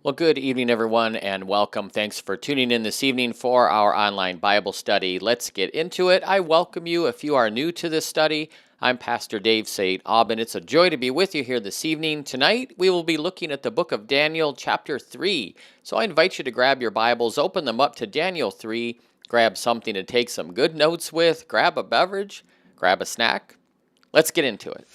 Well, good evening, everyone, and welcome. Thanks for tuning in this evening for our online Bible study. Let's get into it. I welcome you if you are new to this study. I'm Pastor Dave St. Aubin. It's a joy to be with you here this evening. Tonight, we will be looking at the book of Daniel, chapter 3. So I invite you to grab your Bibles, open them up to Daniel 3, grab something to take some good notes with, grab a beverage, grab a snack. Let's get into it.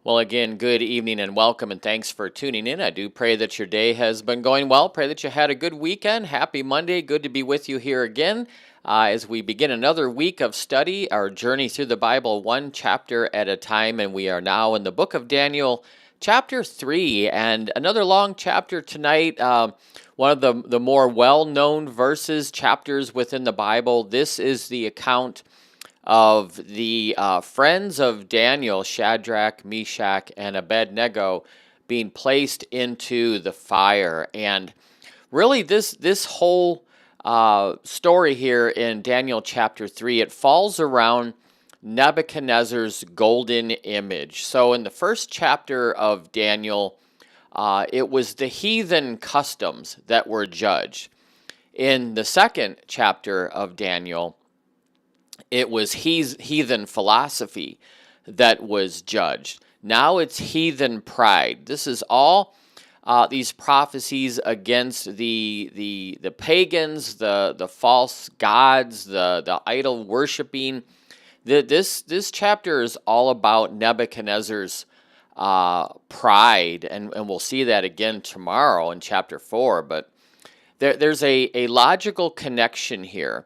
Well, again, good evening and welcome, and thanks for tuning in. I do pray that your day has been going well. Pray that you had a good weekend. Happy Monday. Good to be with you here again as we begin another week of study, our journey through the Bible, one chapter at a time. And we are now in the book of Daniel, chapter 3, and another long chapter tonight. One of the more well-known chapters within the Bible. This is the account of the friends of Daniel, Shadrach, Meshach, and Abednego, being placed into the fire. And really, this whole story here in Daniel chapter 3, it falls around Nebuchadnezzar's golden image. So in the first chapter of Daniel, it was the heathen customs that were judged. In the second chapter of Daniel, it was heathen philosophy that was judged. Now it's heathen pride. This is all these prophecies against the pagans, the false gods, the idol worshiping. This chapter is all about Nebuchadnezzar's pride, and we'll see that again tomorrow in chapter 4. But there's a logical connection here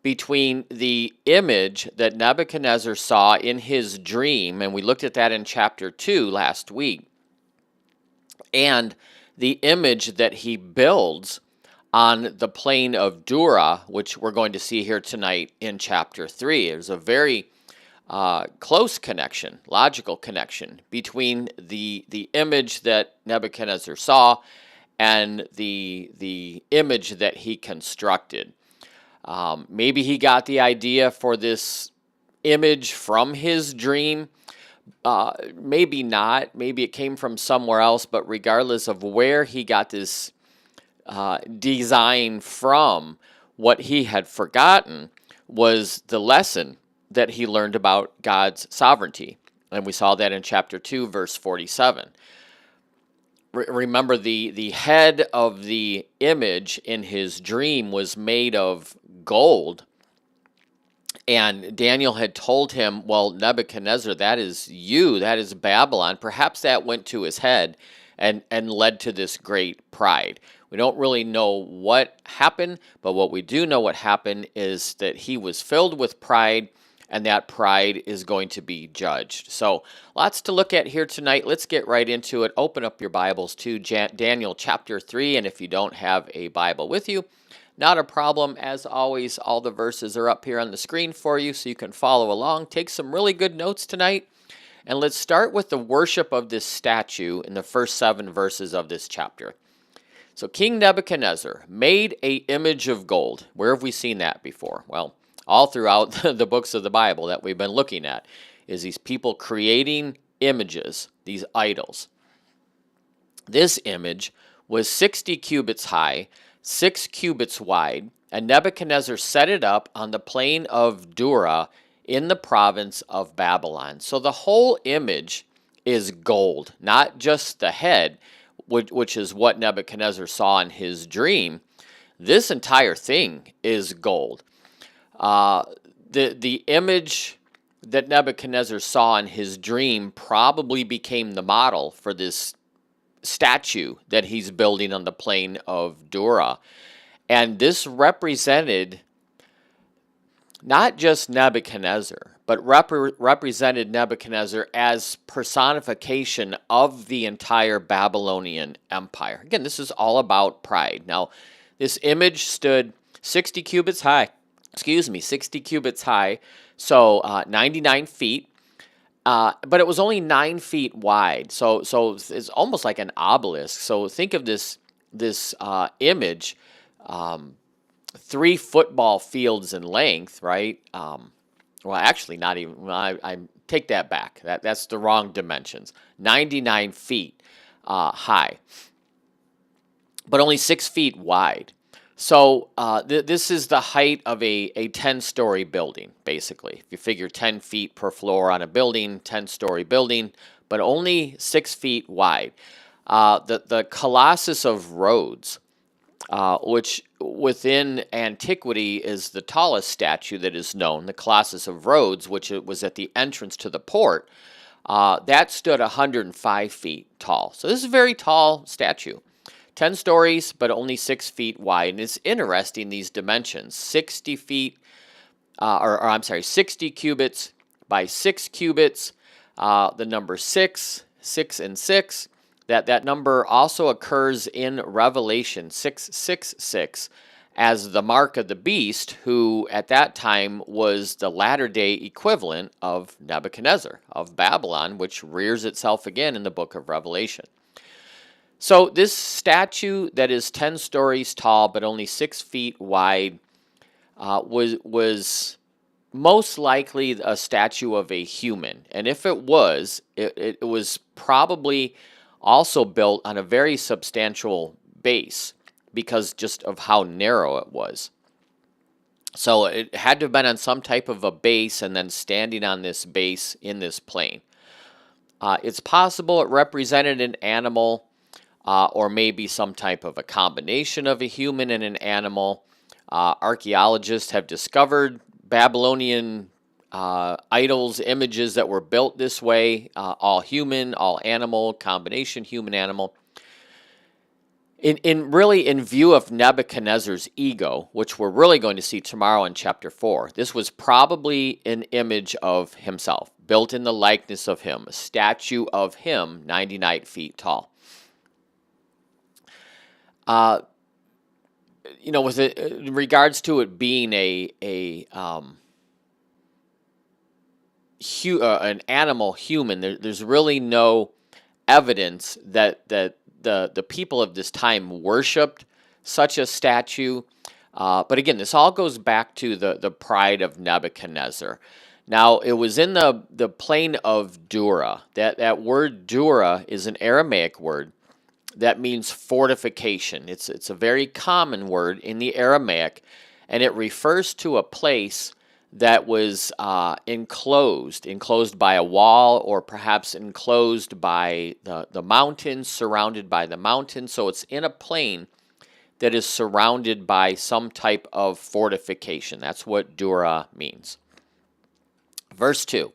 between the image that Nebuchadnezzar saw in his dream, and we looked at that in chapter 2 last week, and the image that he builds on the plain of Dura, which we're going to see here tonight in chapter 3. There's a very close connection, logical connection between the image that Nebuchadnezzar saw and the image that he constructed. Maybe he got the idea for this image from his dream. Maybe not. Maybe it came from somewhere else. But regardless of where he got this design from, what he had forgotten was the lesson that he learned about God's sovereignty. And we saw that in chapter 2, verse 47. Remember, the head of the image in his dream was made of gold. And Daniel had told him, well, Nebuchadnezzar, that is you, that is Babylon. Perhaps that went to his head and led to this great pride. We don't really know what happened, but what we do know what happened is that he was filled with pride, and that pride is going to be judged. So lots to look at here tonight. Let's get right into it. Open up your Bibles to Daniel chapter 3, and if you don't have a Bible with you, not a problem. As always, all the verses are up here on the screen for you so you can follow along. Take some really good notes tonight, and let's start with the worship of this statue in the first 7 verses of this chapter. So King Nebuchadnezzar made an image of gold. Where have we seen that before? Well, all throughout the books of the Bible that we've been looking at is these people creating images, these idols. This image was 60 cubits high, 6 cubits wide, and Nebuchadnezzar set it up on the plain of Dura in the province of Babylon. So the whole image is gold, not just the head, which is what Nebuchadnezzar saw in his dream. This entire thing is gold. The image that Nebuchadnezzar saw in his dream probably became the model for this statue that he's building on the plain of Dura. And this represented not just Nebuchadnezzar, but represented Nebuchadnezzar as personification of the entire Babylonian Empire. Again, this is all about pride. Now, this image stood 60 cubits high, 60 cubits high, so 99 feet. But it was only 9 feet wide, so it's almost like an obelisk. So think of this image, 3 football fields in length, right? Well, actually, not even. Well, I take that back. That's the wrong dimensions. 99 feet high, but only 6 feet wide. So this is the height of a 10-story building, basically. If you figure 10 feet per floor on a building, 10-story building, but only 6 feet wide. The Colossus of Rhodes, which within antiquity is the tallest statue that is known, the Colossus of Rhodes, which it was at the entrance to the port, that stood 105 feet tall. So this is a very tall statue. 10 stories, but only 6 feet wide. And it's interesting, these dimensions, 60 feet, or I'm sorry, 60 cubits by 6 cubits, the number 6, 6 and 6. That number also occurs in Revelation 666 as the mark of the beast, who at that time was the latter-day equivalent of Nebuchadnezzar, of Babylon, which rears itself again in the book of Revelation. So this statue that is 10 stories tall but only 6 feet wide was most likely a statue of a human. And if it was, it was probably also built on a very substantial base because just of how narrow it was. So it had to have been on some type of a base and then standing on this base in this plane. It's possible it represented an animal, or maybe some type of a combination of a human and an animal. Archaeologists have discovered Babylonian idols, images that were built this way, all human, all animal, combination human-animal. In view of Nebuchadnezzar's ego, which we're really going to see tomorrow in chapter 4, this was probably an image of himself, built in the likeness of him, a statue of him, 99 feet tall. With it, in regards to it being an animal human, there's really no evidence that the people of this time worshipped such a statue. But again, this all goes back to the pride of Nebuchadnezzar. Now, it was in the plain of Dura. That word Dura is an Aramaic word that means fortification. It's a very common word in the Aramaic, and it refers to a place that was enclosed by a wall, or perhaps enclosed by the mountains, surrounded by the mountains. So it's in a plain that is surrounded by some type of fortification. That's what Dura means. Verse 2.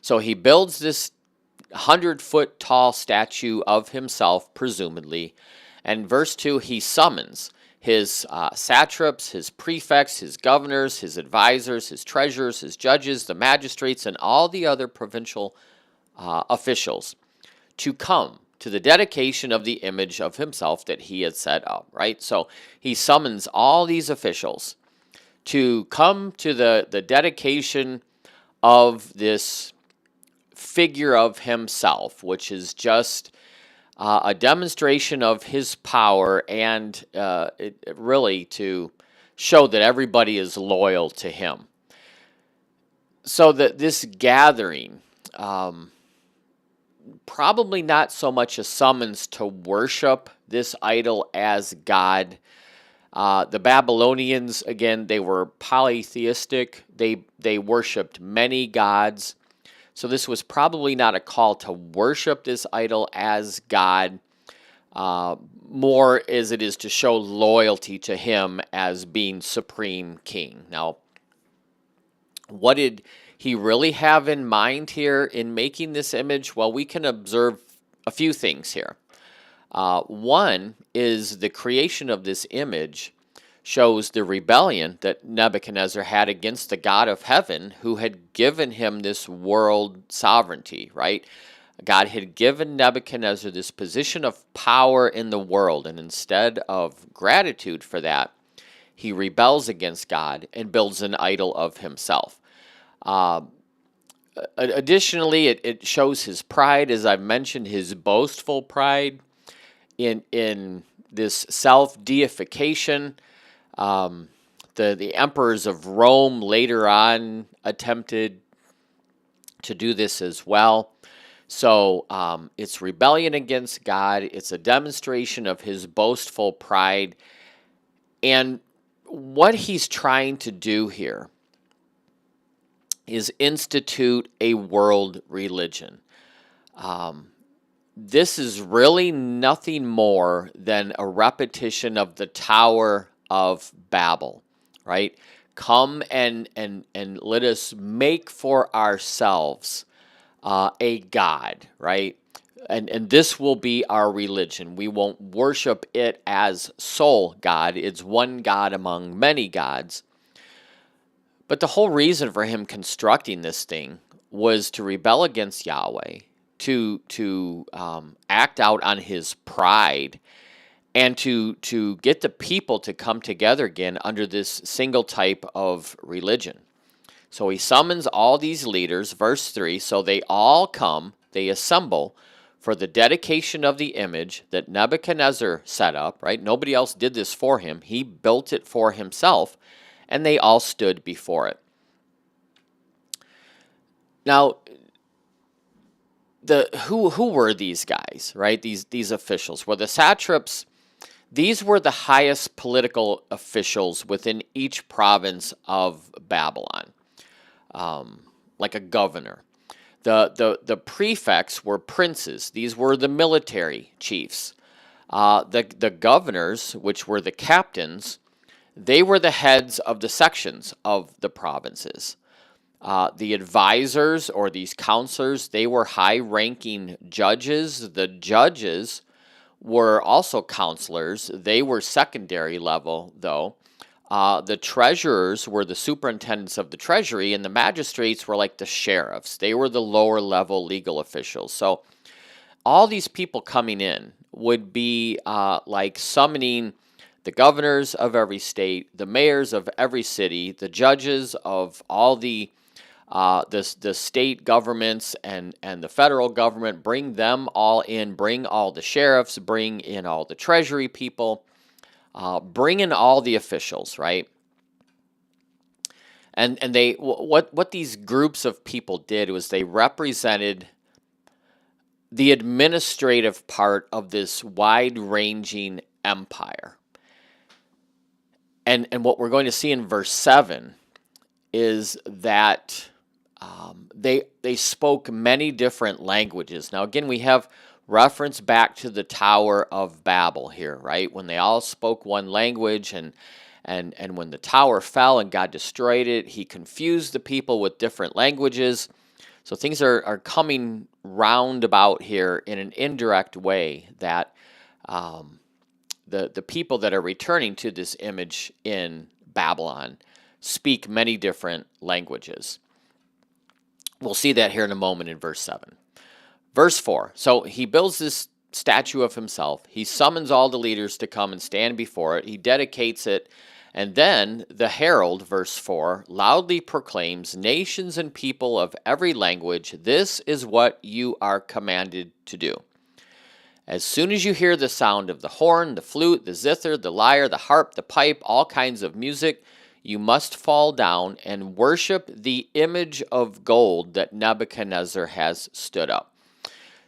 So he builds this 100-foot tall statue of himself, presumably. And verse 2, he summons his satraps, his prefects, his governors, his advisors, his treasurers, his judges, the magistrates, and all the other provincial officials to come to the dedication of the image of himself that he had set up, right? So he summons all these officials to come to the dedication of this figure of himself, which is just a demonstration of his power, and really to show that everybody is loyal to him. So that this gathering, probably not so much a summons to worship this idol as God. The Babylonians, again, they were polytheistic. They worshipped many gods. So this was probably not a call to worship this idol as God, more as it is to show loyalty to him as being supreme king. Now, what did he really have in mind here in making this image? Well, we can observe a few things here. One is the creation of this image shows the rebellion that Nebuchadnezzar had against the God of heaven, who had given him this world sovereignty, right? God had given Nebuchadnezzar this position of power in the world, and instead of gratitude for that, he rebels against God and builds an idol of himself. Uh, Additionally, it shows his pride, as I've mentioned, his boastful pride in this self-deification. Um, the emperors of Rome later on attempted to do this as well. So it's rebellion against God. It's a demonstration of his boastful pride. And what he's trying to do here is institute a world religion. This is really nothing more than a repetition of the Tower of Babel, right? Come and let us make for ourselves a God, right? And this will be our religion. We won't worship it as sole God. It's one God among many gods. But the whole reason for him constructing this thing was to rebel against Yahweh, to act out on his pride, and to get the people to come together again under this single type of religion. So he summons all these leaders, verse 3, so they all come, they assemble for the dedication of the image that Nebuchadnezzar set up, right? Nobody else did this for him. He built it for himself, and they all stood before it. Now, who were these guys, right? These officials? Well, the satraps, these were the highest political officials within each province of Babylon, like a governor. The prefects were princes. These were the military chiefs. The governors, which were the captains, they were the heads of the sections of the provinces. The advisors, or these counselors, they were high-ranking judges. The judges were also counselors. They were secondary level, though. The treasurers were the superintendents of the treasury, and the magistrates were like the sheriffs. They were the lower-level legal officials. So all these people coming in would be like summoning the governors of every state, the mayors of every city, the judges of all the state governments and the federal government. Bring them all in, bring all the sheriffs, bring in all the treasury people, bring in all the officials, right? And they what these groups of people did was they represented the administrative part of this wide-ranging empire. And what we're going to see in verse 7 is that they spoke many different languages. Now, again, we have reference back to the Tower of Babel here, right? When they all spoke one language, and when the tower fell and God destroyed it, he confused the people with different languages. So things are coming roundabout here in an indirect way, that the people that are returning to this image in Babylon speak many different languages. We'll see that here in a moment in verse 7. Verse 4, so he builds this statue of himself. He summons all the leaders to come and stand before it. He dedicates it. And then the herald, verse 4, loudly proclaims, nations and people of every language, this is what you are commanded to do. As soon as you hear the sound of the horn, the flute, the zither, the lyre, the harp, the pipe, all kinds of music, you must fall down and worship the image of gold that Nebuchadnezzar has stood up.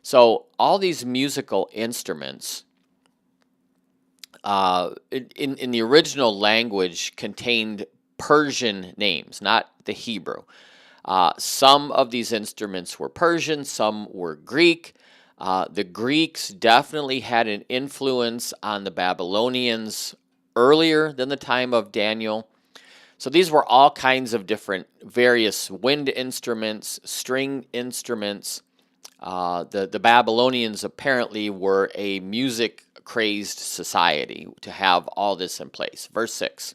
So all these musical instruments in the original language contained Persian names, not the Hebrew. Some of these instruments were Persian, some were Greek. The Greeks definitely had an influence on the Babylonians earlier than the time of Daniel. So these were all kinds of different various wind instruments, string instruments, The Babylonians apparently were a music-crazed society to have all this in place. Verse 6.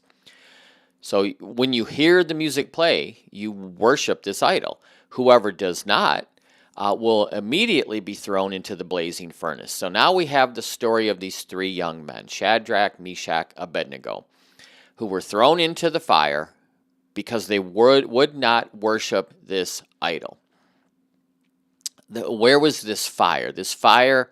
So when you hear the music play, you worship this idol. Whoever does not will immediately be thrown into the blazing furnace. So now we have the story of these three young men, Shadrach, Meshach, Abednego, who were thrown into the fire because they would not worship this idol. Where was this fire? This fire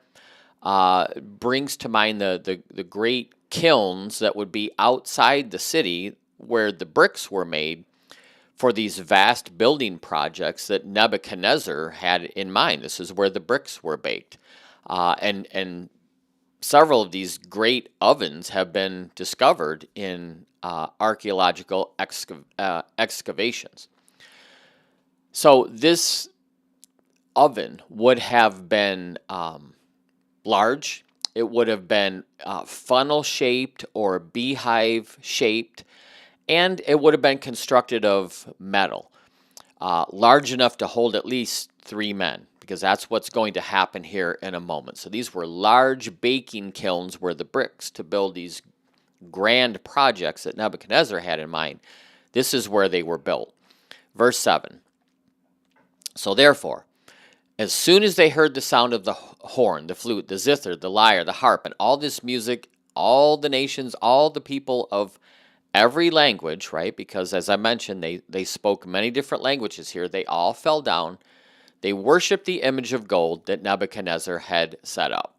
brings to mind the great kilns that would be outside the city where the bricks were made for these vast building projects that Nebuchadnezzar had in mind. This is where the bricks were baked. And several of these great ovens have been discovered in archaeological excavations. So this oven would have been large. It would have been funnel-shaped or beehive-shaped, and it would have been constructed of metal, large enough to hold at least 3 men, because that's what's going to happen here in a moment. So these were large baking kilns where the bricks to build these grand projects that Nebuchadnezzar had in mind. This is where they were built. Verse 7. So therefore, as soon as they heard the sound of the horn, the flute, the zither, the lyre, the harp, and all this music, all the nations, all the people of every language, right? Because as I mentioned, they spoke many different languages here. They all fell down. They worshiped the image of gold that Nebuchadnezzar had set up.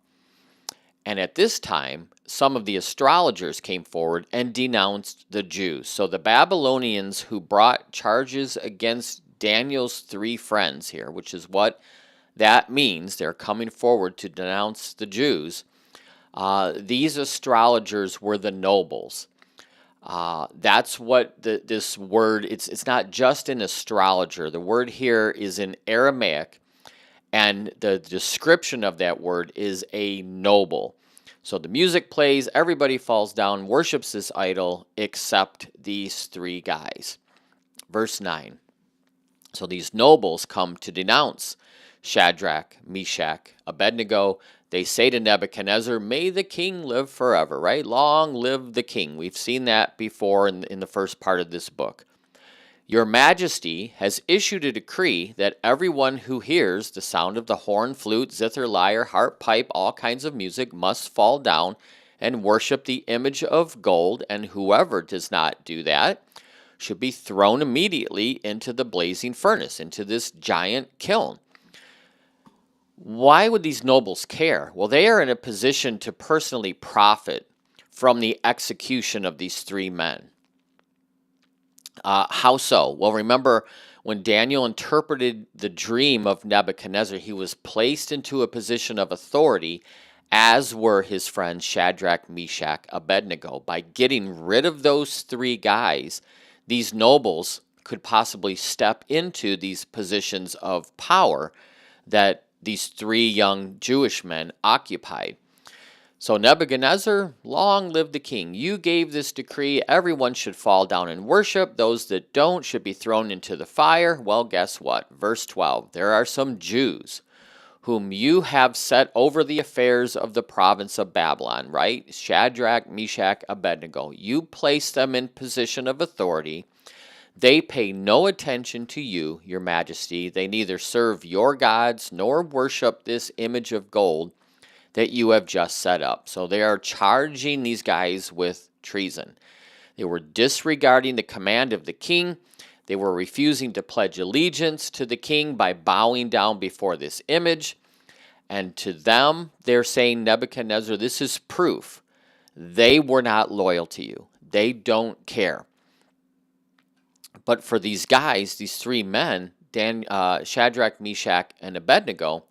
And at this time, some of the astrologers came forward and denounced the Jews. So the Babylonians who brought charges against Daniel's 3 friends here, which is what that means, they're coming forward to denounce the Jews. These astrologers were the nobles. That's what this word, it's not just an astrologer. The word here is in Aramaic, and the description of that word is a noble. So the music plays, everybody falls down, worships this idol, except these 3 guys. Verse 9. So these nobles come to denounce Shadrach, Meshach, Abednego. They say to Nebuchadnezzar, "May the king live forever," right? Long live the king. We've seen that before in the first part of this book. "Your Majesty has issued a decree that everyone who hears the sound of the horn, flute, zither, lyre, harp, pipe, all kinds of music must fall down and worship the image of gold, and whoever does not do that should be thrown immediately into the blazing furnace, into this giant kiln." Why would these nobles care? Well, they are in a position to personally profit from the execution of these 3 men. How so? Well, remember when Daniel interpreted the dream of Nebuchadnezzar, he was placed into a position of authority, as were his friends Shadrach, Meshach, Abednego. By getting rid of those 3 guys, these nobles could possibly step into these positions of power that these 3 young Jewish men occupied. So Nebuchadnezzar, long live the king. You gave this decree. Everyone should fall down and worship. Those that don't should be thrown into the fire. Well, guess what? Verse 12. There are some Jews whom you have set over the affairs of the province of Babylon, right? Shadrach, Meshach, Abednego. You place them in position of authority. They pay no attention to you, your majesty. They neither serve your gods nor worship this image of gold that you have just set up. So they are charging these guys with treason. They were disregarding the command of the king. They were refusing to pledge allegiance to the king by bowing down before this image. And to them, they're saying, Nebuchadnezzar, this is proof. They were not loyal to you. They don't care. But for these guys, these 3 men, Shadrach, Meshach, and Abednego,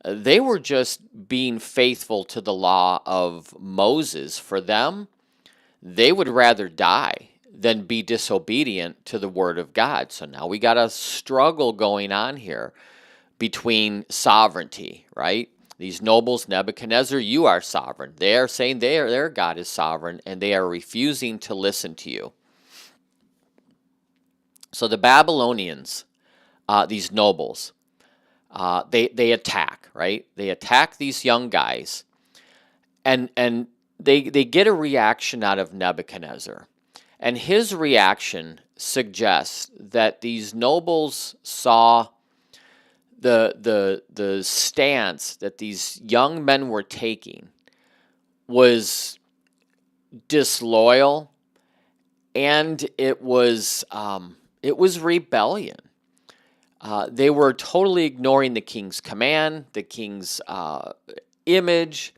they were just being faithful to the law of Moses. For them, they would rather die than be disobedient to the word of God. So now we got a struggle going on here between sovereignty, right? These nobles, Nebuchadnezzar, you are sovereign. They are saying their God is sovereign, and they are refusing to listen to you. So the Babylonians, these nobles, they attack, right? They attack these young guys, and they get a reaction out of Nebuchadnezzar. And his reaction suggests that these nobles saw the stance that these young men were taking was disloyal, and it was rebellion. They were totally ignoring the king's command, the king's image.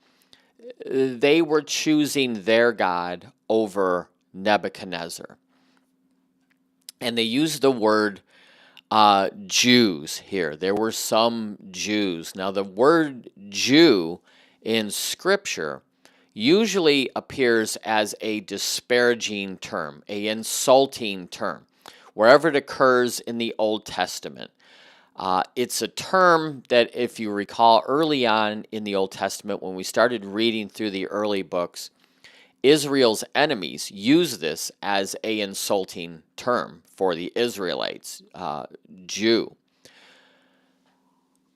They were choosing their God over Nebuchadnezzar. And they used the word Jews here. There were some Jews. Now, the word Jew in Scripture usually appears as a disparaging term, an insulting term, wherever it occurs in the Old Testament. It's a term that, if you recall, early on in the Old Testament, when we started reading through the early books, Israel's enemies used this as an insulting term for the Israelites, Jew.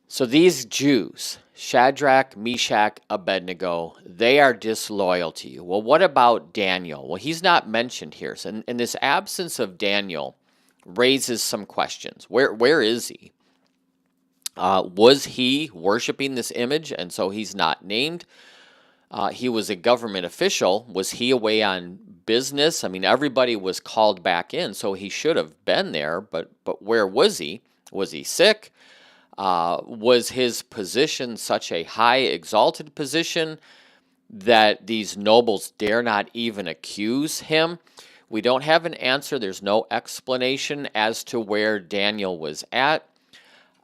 So these Jews, Shadrach, Meshach, Abednego, they are disloyal to you. Well, what about Daniel? Well, he's not mentioned here. So, and this absence of Daniel raises some questions. Where is he? Was he worshiping this image, and so he's not named? He was a government official. Was he away on business? I mean, everybody was called back in, so he should have been there, but where was he? Was he sick? Was his position such a high, exalted position that these nobles dare not even accuse him? We don't have an answer. There's no explanation as to where Daniel was at.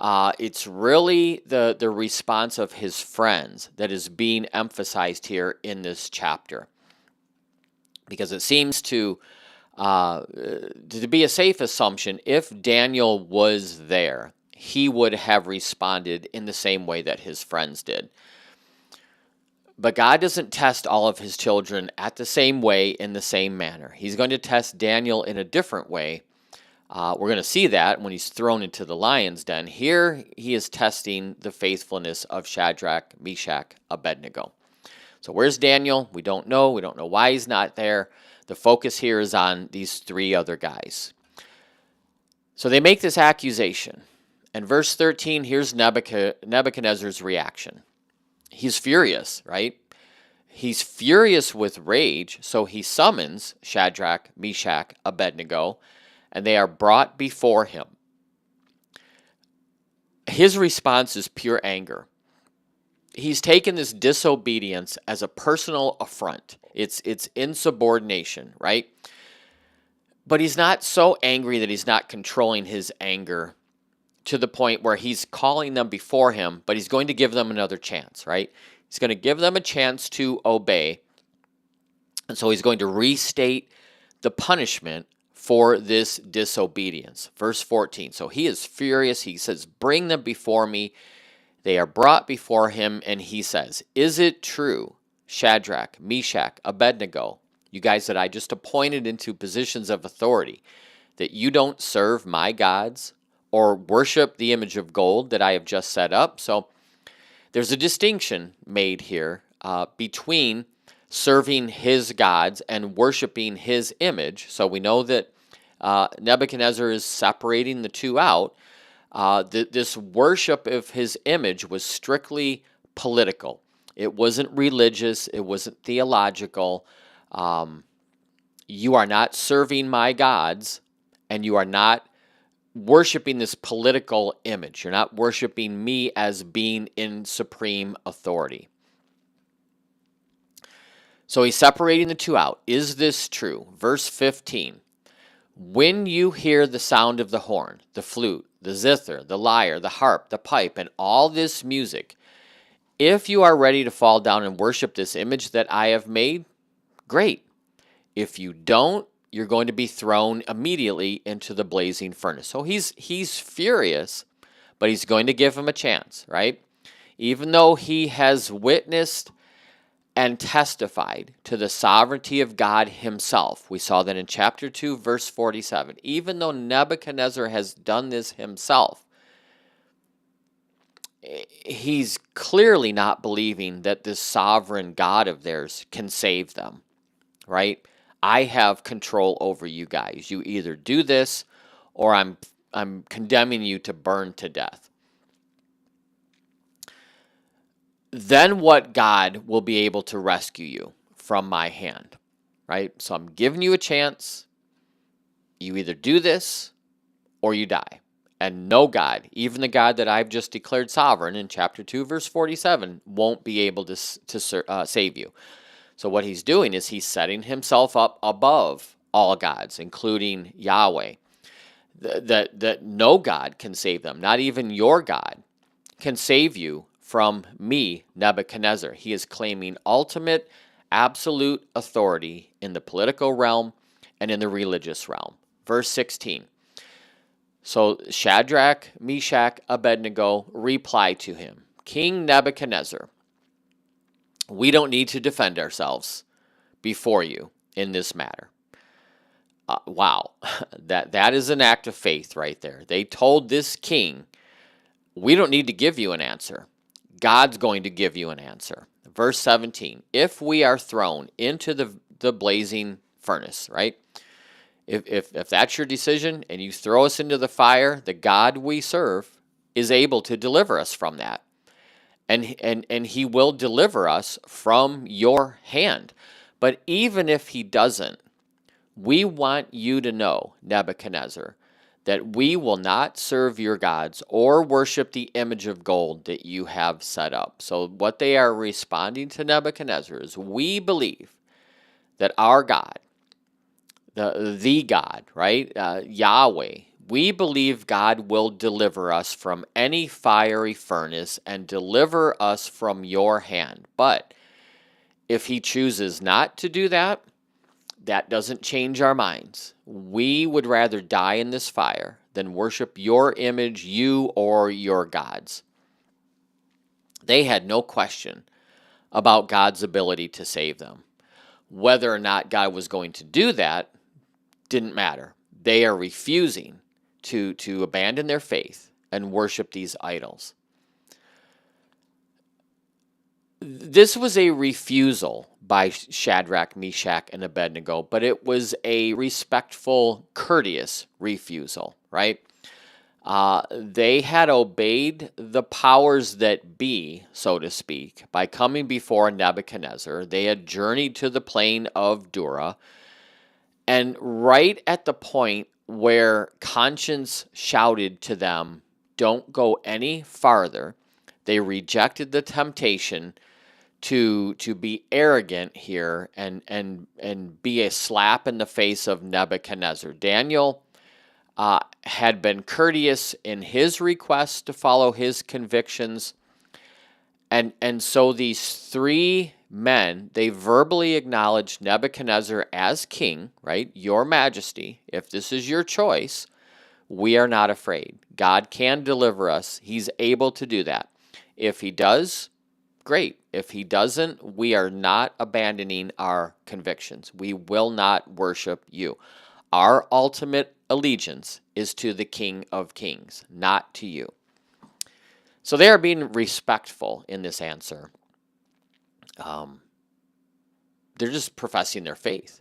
It's really the response of his friends that is being emphasized here in this chapter, because it seems to be a safe assumption if Daniel was there, he would have responded in the same way that his friends did. But God doesn't test all of his children at the same way, in the same manner. He's going to test Daniel in a different way. We're going to see that when he's thrown into the lion's den. Here, he is testing the faithfulness of Shadrach, Meshach, Abednego. So where's Daniel? We don't know. We don't know why he's not there. The focus here is on these three other guys. So they make this accusation. And verse 13, here's Nebuchadnezzar's reaction. He's furious, right? He's furious with rage, so he summons Shadrach, Meshach, Abednego, and they are brought before him. His response is pure anger. He's taken this disobedience as a personal affront. It's insubordination, right? But he's not so angry that he's not controlling his anger to the point where he's calling them before him, but he's going to give them another chance, right? He's going to give them a chance to obey. And so he's going to restate the punishment for this disobedience. Verse 14. So he is furious. He says, "Bring them before me." They are brought before him, and he says, "Is it true, Shadrach, Meshach, Abednego, you guys that I just appointed into positions of authority, that you don't serve my gods or worship the image of gold that I have just set up?" So there's a distinction made here between serving his gods and worshiping his image. So we know that Nebuchadnezzar is separating the two out. This worship of his image was strictly political. It wasn't religious. It wasn't theological. You are not serving my gods, and you are not worshiping this political image. You're not worshiping me as being in supreme authority. So he's separating the two out. Is this true? Verse 15. "When you hear the sound of the horn, the flute, the zither, the lyre, the harp, the pipe, and all this music, if you are ready to fall down and worship this image that I have made, great. If you don't, you're going to be thrown immediately into the blazing furnace." So he's furious, but he's going to give him a chance, right? Even though he has witnessed and testified to the sovereignty of God himself. We saw that in chapter 2, verse 47. Even though Nebuchadnezzar has done this himself, he's clearly not believing that this sovereign God of theirs can save them, right? I have control over you guys. You either do this or I'm condemning you to burn to death. Then what God will be able to rescue you from my hand, right? So I'm giving you a chance. You either do this or you die. And no God, even the God that I've just declared sovereign in chapter 2, verse 47, won't be able to save you. So what he's doing is he's setting himself up above all gods, including Yahweh. That no God can save them, not even your God can save you from me, Nebuchadnezzar. He is claiming ultimate, absolute authority in the political realm and in the religious realm. Verse 16. So Shadrach, Meshach, Abednego reply to him, King Nebuchadnezzar, we don't need to defend ourselves before you in this matter. Wow, that is an act of faith right there. They told this king, we don't need to give you an answer. God's going to give you an answer. Verse 17, if we are thrown into the blazing furnace, right? If that's your decision and you throw us into the fire, the God we serve is able to deliver us from that. And he will deliver us from your hand. But even if he doesn't, we want you to know, Nebuchadnezzar, that we will not serve your gods or worship the image of gold that you have set up. So what they are responding to Nebuchadnezzar is, we believe that our God, the God, right, Yahweh, we believe God will deliver us from any fiery furnace and deliver us from your hand. But if he chooses not to do that, that doesn't change our minds. We would rather die in this fire than worship your image, you or your gods. They had no question about God's ability to save them. Whether or not God was going to do that didn't matter. They are refusing to abandon their faith and worship these idols. This was a refusal by Shadrach, Meshach, and Abednego, but it was a respectful, courteous refusal, right? They had obeyed the powers that be, so to speak, by coming before Nebuchadnezzar. They had journeyed to the plain of Dura, and right at the point where conscience shouted to them, don't go any farther, they rejected the temptation to be arrogant here and be a slap in the face of Nebuchadnezzar. Daniel had been courteous in his request to follow his convictions, and so these three men, they verbally acknowledged Nebuchadnezzar as king, right? Your Majesty, if this is your choice, we are not afraid. God can deliver us. He's able to do that. If he does, great. If he doesn't, we are not abandoning our convictions. We will not worship you. Our ultimate allegiance is to the King of Kings, not to you. So they are being respectful in this answer. They're just professing their faith.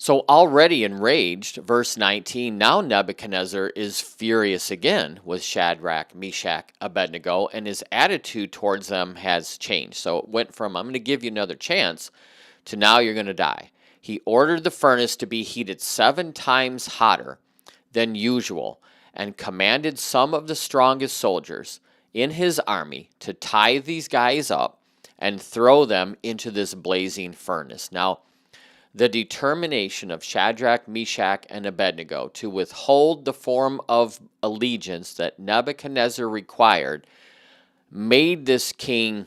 So already enraged, verse 19, now Nebuchadnezzar is furious again with Shadrach, Meshach, Abednego, and his attitude towards them has changed. So it went from, I'm going to give you another chance, to now you're going to die. He ordered the furnace to be heated 7 times hotter than usual and commanded some of the strongest soldiers in his army to tie these guys up and throw them into this blazing furnace. Now, the determination of Shadrach, Meshach, and Abednego to withhold the form of allegiance that Nebuchadnezzar required made this king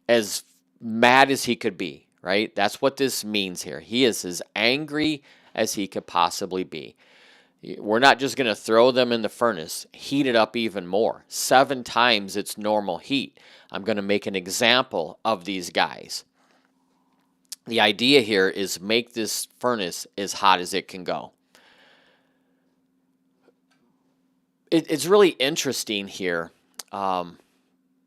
as mad as he could be, right? That's what this means here. He is as angry as he could possibly be. We're not just going to throw them in the furnace, heat it up even more, 7 times its normal heat. I'm going to make an example of these guys. The idea here is make this furnace as hot as it can go. It's really interesting here.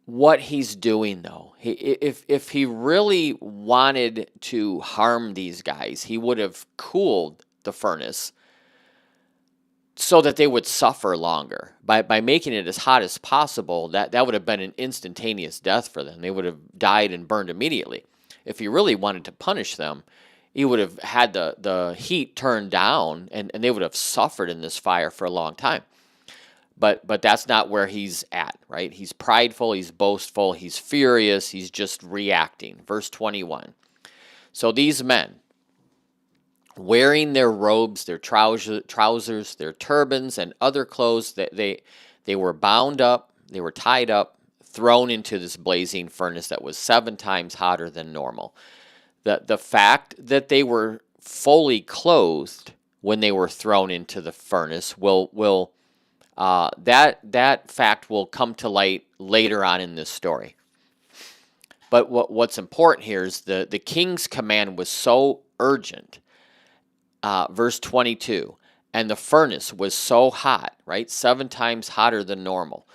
what he's doing, though. If he really wanted to harm these guys, he would have cooled the furnace so that they would suffer longer. By making it as hot as possible, that would have been an instantaneous death for them. They would have died and burned immediately. If he really wanted to punish them, he would have had the heat turned down, and they would have suffered in this fire for a long time. But that's not where he's at, right? He's prideful, he's boastful, he's furious, he's just reacting. Verse 21. So these men, wearing their robes, their trousers, their turbans, and other clothes, they were bound up, they were tied up, thrown into this blazing furnace that was 7 times hotter than normal. The fact that they were fully clothed when they were thrown into the furnace that fact will come to light later on in this story. But what's important here is the king's command was so urgent. Verse 22, and the furnace was so hot, right, 7 times hotter than normal,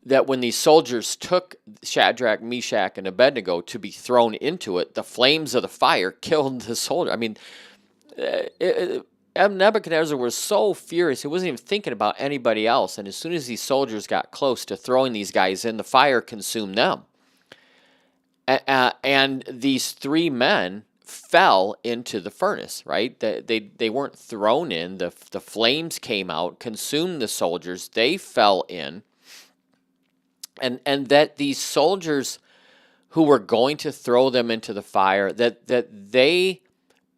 that when these soldiers took Shadrach, Meshach, and Abednego to be thrown into it, the flames of the fire killed the soldier. I mean, Nebuchadnezzar was so furious, he wasn't even thinking about anybody else. And as soon as these soldiers got close to throwing these guys in, the fire consumed them. And these 3 men fell into the furnace, right? They weren't thrown in. The flames came out, consumed the soldiers. They fell in. And that these soldiers who were going to throw them into the fire, that they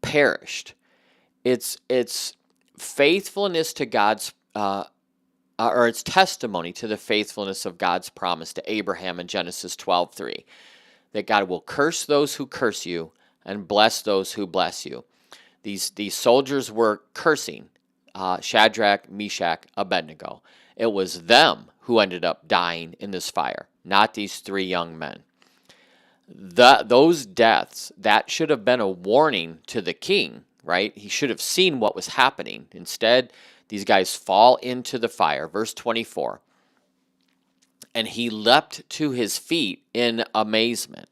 perished. It's faithfulness to God's, or it's testimony to the faithfulness of God's promise to Abraham in Genesis 12:3, that God will curse those who curse you and bless those who bless you. These soldiers were cursing Shadrach, Meshach, Abednego. It was them who ended up dying in this fire, not these 3 young men. Those deaths, that should have been a warning to the king, right? He should have seen what was happening. Instead, these guys fall into the fire. Verse 24. And he leapt to his feet in amazement.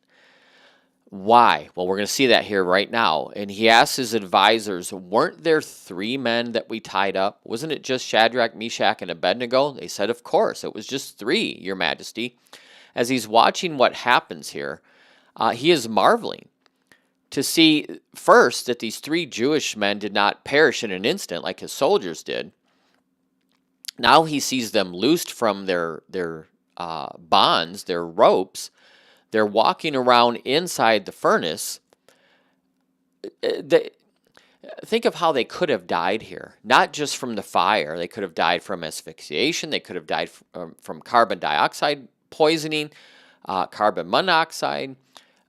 Why? Well, we're going to see that here right now. And he asked his advisors, weren't there 3 men that we tied up? Wasn't it just Shadrach, Meshach, and Abednego? They said, of course, it was just 3, Your Majesty. As he's watching what happens here, he is marveling to see first that these 3 Jewish men did not perish in an instant like his soldiers did. Now he sees them loosed from their bonds, their ropes. They're walking around inside the furnace. Think of how they could have died here. Not just from the fire. They could have died from asphyxiation. They could have died from carbon dioxide poisoning, carbon monoxide,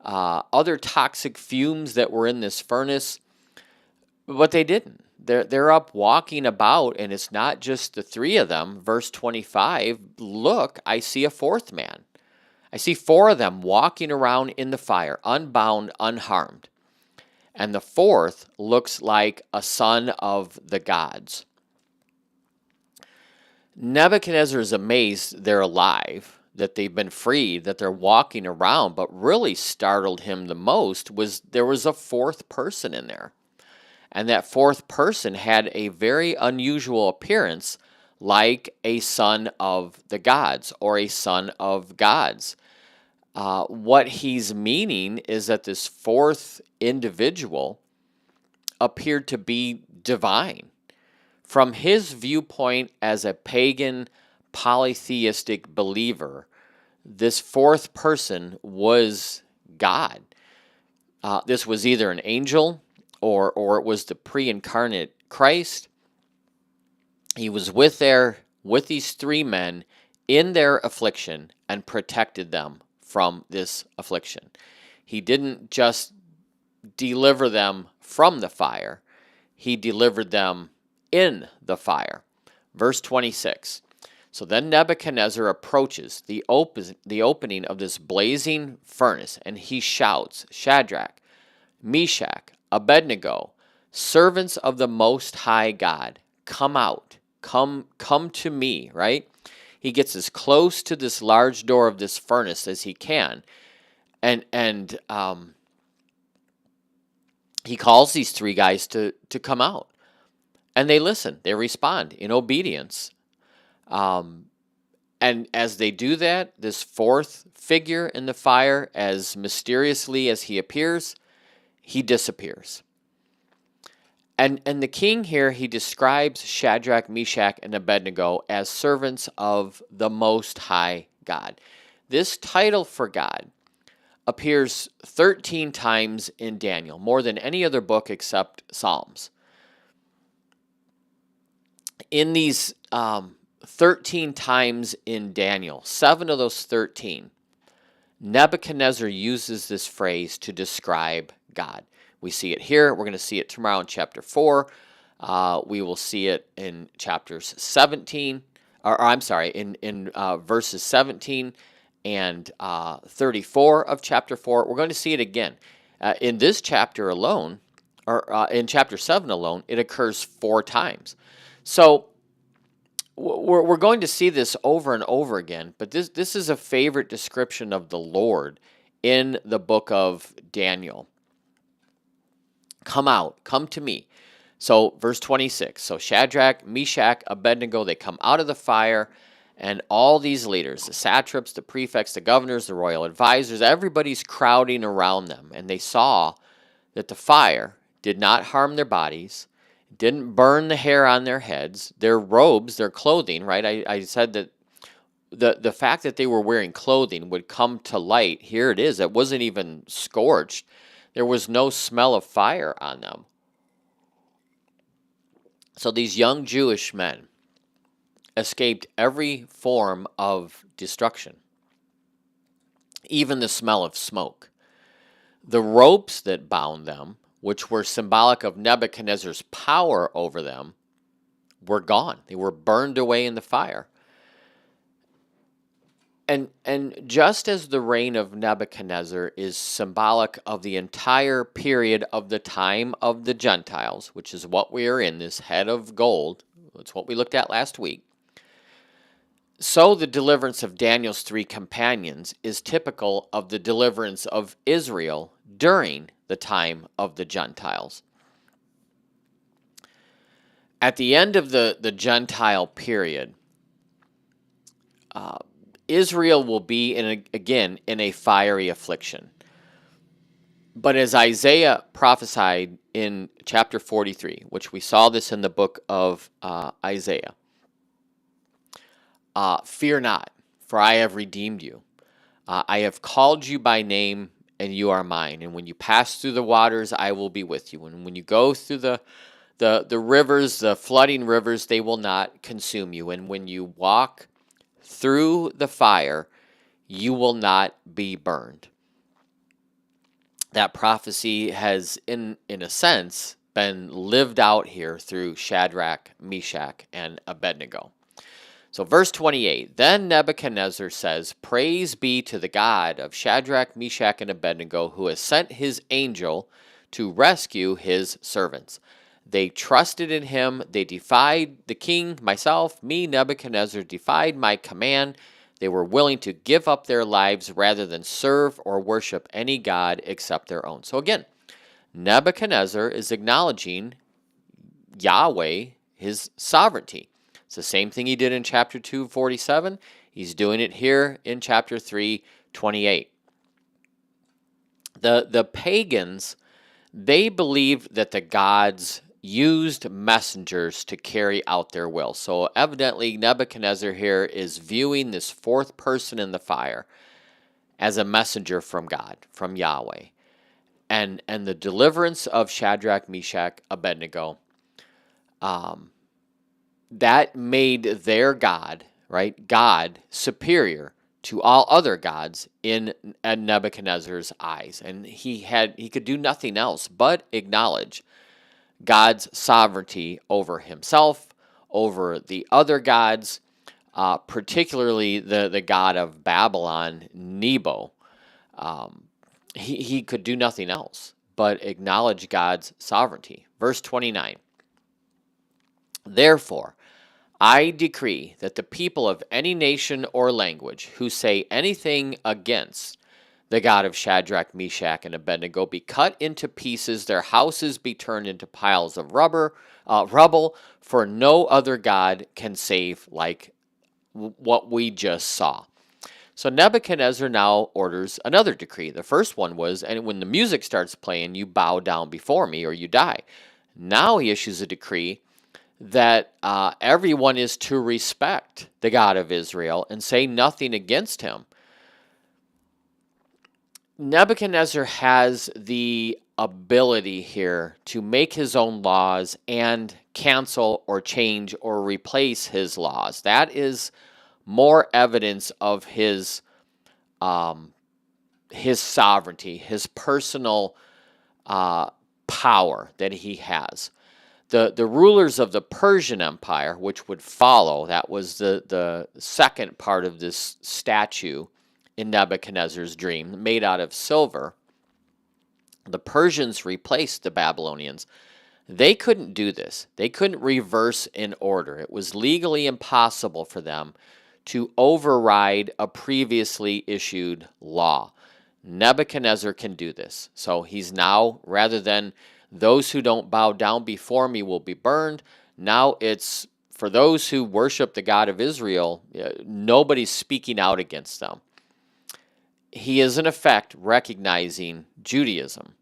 other toxic fumes that were in this furnace. But they didn't. They're up walking about, and it's not just the 3 of them. Verse 25, look, I see a 4th man. I see 4 of them walking around in the fire, unbound, unharmed. And the 4th looks like a son of the gods. Nebuchadnezzar is amazed they're alive, that they've been freed, that they're walking around. But really startled him the most was there was a 4th person in there. And that 4th person had a very unusual appearance, like a son of the gods or a son of gods. What he's meaning is that this 4th individual appeared to be divine. From his viewpoint as a pagan polytheistic believer, this 4th person was God. This was either an angel or it was the pre-incarnate Christ. He was with these 3 men in their affliction and protected them from this affliction. He didn't just deliver them from the fire. He delivered them in the fire. Verse 26. So then Nebuchadnezzar approaches the opening of this blazing furnace, and he shouts, Shadrach, Meshach, Abednego, servants of the Most High God, come out, come to me, right? He gets as close to this large door of this furnace as he can. And he calls these three guys to come out. And they listen. They respond in obedience. And as they do that, this fourth figure in the fire, as mysteriously as he appears, he disappears. And the king here, he describes Shadrach, Meshach, and Abednego as servants of the Most High God. This title for God appears 13 times in Daniel, more than any other book except Psalms. In these 13 times in Daniel, 7 of those 13, Nebuchadnezzar uses this phrase to describe God. We see it here. We're going to see it tomorrow in chapter 4. We will see it in chapters 17, in verses 17 and 34 of chapter 4. We're going to see it again. In this chapter alone, or in chapter 7 alone, it occurs 4 times. So we're going to see this over and over again, but this is a favorite description of the Lord in the book of Daniel. Come out, come to me. So verse 26, so Shadrach, Meshach, Abednego, they come out of the fire, and all these leaders, the satraps, the prefects, the governors, the royal advisors, everybody's crowding around them, and they saw that the fire did not harm their bodies, didn't burn the hair on their heads, their robes, their clothing, right? I said that the fact that they were wearing clothing would come to light. Here it is. It wasn't even scorched. There was no smell of fire on them. So these young Jewish men escaped every form of destruction, even the smell of smoke. The ropes that bound them, which were symbolic of Nebuchadnezzar's power over them, were gone. They were burned away in the fire. And just as the reign of Nebuchadnezzar is symbolic of the entire period of the time of the Gentiles, which is what we are in, this head of gold, that's what we looked at last week, so the deliverance of Daniel's 3 companions is typical of the deliverance of Israel during the time of the Gentiles. At the end of the Gentile period, Israel will be, again, in a fiery affliction. But as Isaiah prophesied in chapter 43, which we saw this in the book of Isaiah, fear not, for I have redeemed you. I have called you by name, and you are mine. And when you pass through the waters, I will be with you. And when you go through the rivers, the flooding rivers, they will not consume you. And when you walk through the fire, you will not be burned. That prophecy has, in a sense, been lived out here through Shadrach, Meshach, and Abednego. So verse 28, then Nebuchadnezzar says, praise be to the God of Shadrach, Meshach, and Abednego, who has sent his angel to rescue his servants. They trusted in him. They defied the king, myself, me, Nebuchadnezzar, defied my command. They were willing to give up their lives rather than serve or worship any god except their own. So again, Nebuchadnezzar is acknowledging Yahweh, his sovereignty. It's the same thing he did in chapter 2:47. He's doing it here in chapter 3:28. The pagans, they believed that the gods used messengers to carry out their will. So evidently Nebuchadnezzar here is viewing this fourth person in the fire as a messenger from God, from Yahweh. And the deliverance of Shadrach, Meshach, Abednego, that made their God, right, God, superior to all other gods in Nebuchadnezzar's eyes. And he could do nothing else but acknowledge God's sovereignty over himself, over the other gods, particularly the god of Babylon, Nebo. He could do nothing else but acknowledge God's sovereignty. Verse 29, therefore, I decree that the people of any nation or language who say anything against the God of Shadrach, Meshach, and Abednego be cut into pieces, their houses be turned into piles of rubble, for no other God can save like what we just saw. So Nebuchadnezzar now orders another decree. The first one was, and when the music starts playing, you bow down before me or you die. Now he issues a decree that everyone is to respect the God of Israel and say nothing against him. Nebuchadnezzar has the ability here to make his own laws and cancel or change or replace his laws. That is more evidence of his sovereignty, his personal power that he has. The rulers of the Persian Empire, which would follow, that was the second part of this statue in Nebuchadnezzar's dream, made out of silver. The Persians replaced the Babylonians. They couldn't do this. They couldn't reverse an order. It was legally impossible for them to override a previously issued law. Nebuchadnezzar can do this. So he's now, rather than those who don't bow down before me will be burned, now it's for those who worship the God of Israel, nobody's speaking out against them. He is in effect recognizing Judaism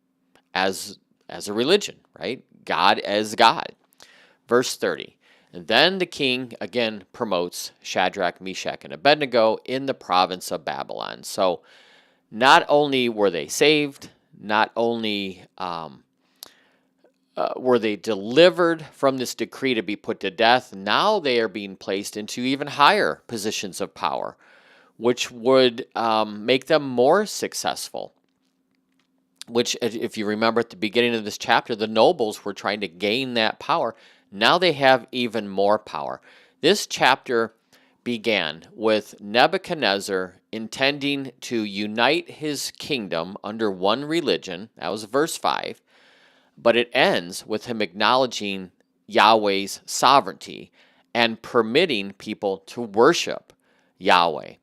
as a religion, right? God as God. Verse 30. And then the king again promotes Shadrach, Meshach, and Abednego in the province of Babylon. So not only were they saved, not only were they delivered from this decree to be put to death, now they are being placed into even higher positions of power, which would make them more successful. Which, if you remember at the beginning of this chapter, the nobles were trying to gain that power. Now they have even more power. This chapter began with Nebuchadnezzar intending to unite his kingdom under one religion. That was verse 5. But it ends with him acknowledging Yahweh's sovereignty and permitting people to worship Yahweh.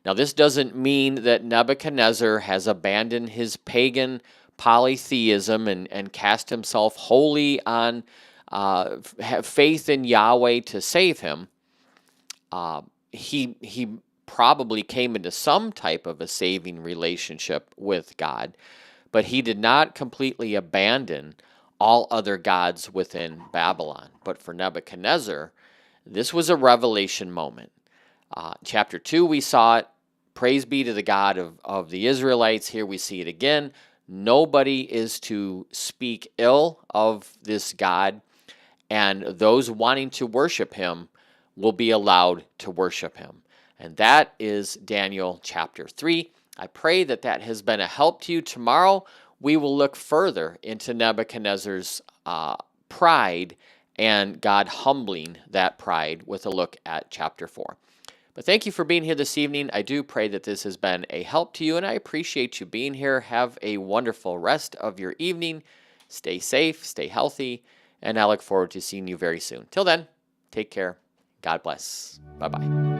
Now, this doesn't mean that Nebuchadnezzar has abandoned his pagan polytheism and cast himself wholly on have faith in Yahweh to save him. He probably came into some type of a saving relationship with God, but he did not completely abandon all other gods within Babylon. But for Nebuchadnezzar, this was a revelation moment. Chapter 2, we saw it. Praise be to the God of the Israelites. Here we see it again. Nobody is to speak ill of this God, and those wanting to worship him will be allowed to worship him. And that is Daniel chapter 3. I pray that that has been a help to you. Tomorrow, we will look further into Nebuchadnezzar's pride and God humbling that pride with a look at chapter 4. But thank you for being here this evening. I do pray that this has been a help to you, and I appreciate you being here. Have a wonderful rest of your evening. Stay safe, stay healthy, and I look forward to seeing you very soon. Till then, take care. God bless. Bye-bye.